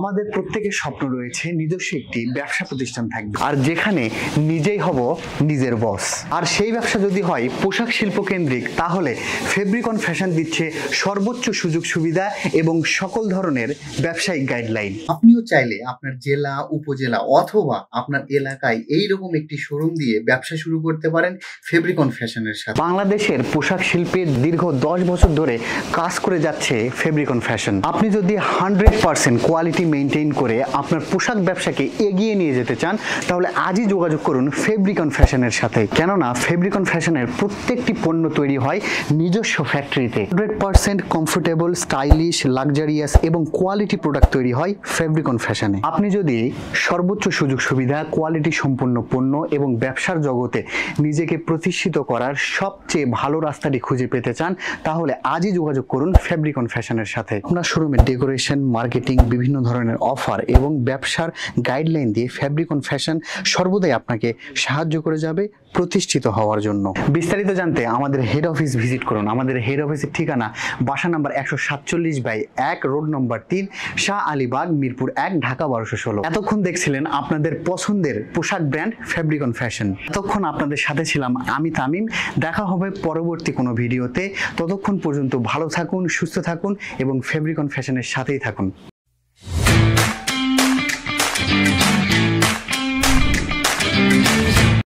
আমাদের প্রত্যেকের স্বপ্ন রয়েছে নিজস্ব একটি ব্যবসা প্রতিষ্ঠান থাকবে, আর যেখানে নিজেই হব নিজের বস। আর সেই ব্যবসা যদি হয় পোশাক শিল্প কেন্দ্রিক, তাহলে ফেব্রিকন ফ্যাশন দিচ্ছে সর্বোচ্চ সুযোগ সুবিধা এবং সকল ধরনের ব্যবসায়িক গাইডলাইন। আপনিও চাইলে আপনার জেলা, উপজেলা অথবা আপনার এলাকায় এইরকম একটি শোরুম দিয়ে ব্যবসা শুরু করতে পারেন ফেব্রিকন ফ্যাশনের সাথে। বাংলাদেশের পোশাক শিল্পের দীর্ঘ 10 বছর ধরে কাজ করে যাচ্ছে ফেব্রিকন ফ্যাশন। আপনি যদি 100% কোয়ালিটি মেনটেন করে আপনার পোশাক ব্যবসাকে এগিয়ে নিয়ে যেতে চান, তাহলে আজই যোগাযোগ করুন ফেব্রিকন ফ্যাশনের সাথে। কেননা ফেব্রিকন ফ্যাশনের প্রত্যেকটি পণ্য তৈরি হয় নিজস্ব ফ্যাক্টরিতে। 100% কমফোর্টেবল, স্টাইলিশ, লাক্সারিয়াস এবং কোয়ালিটি প্রোডাক্ট তৈরি হয় ফেব্রিকন ফ্যাশনে। আপনি যদি সর্বোচ্চ সুযোগ সুবিধা, কোয়ালিটি সম্পন্ন পণ্য এবং ব্যবসার জগতে নিজেকে প্রতিষ্ঠিত করার সবচেয়ে ভালো রাস্তাটি খুঁজে পেতে চান, তাহলে আজই যোগাযোগ করুন ফেব্রিকন ফ্যাশনের সাথে। আপনার শোরুমের ডেকোরেশন, মার্কেটিং, বিভিন্ন ধরনের অফার এবং ব্যবসার গাইডলাইন দিয়ে ফেব্রিকন ফ্যাশন সর্বদাই আপনাকে সাহায্য করে যাবে প্রতিষ্ঠিত হওয়ার জন্য। বিস্তারিত জানতে আমাদের হেড অফিস ভিজিট করুন। আমাদের হেড অফিসের ঠিকানা বাসা number 147/1, road number 3, Shah আলীবাগ, Mirpur 1, Dhaka 1216। এতক্ষণ দেখছিলেন আপনাদের পছন্দের পোশাক ব্র্যান্ড ফেব্রিকন ফ্যাশন। এতক্ষণ আপনাদের সাথে ছিলাম আমি তামিম। দেখা হবে পরবর্তী কোনো ভিডিওতে। ততক্ষণ পর্যন্ত ভালো থাকুন, সুস্থ থাকুন এবং ফেব্রিকন ফ্যাশনের সাথেই থাকুন।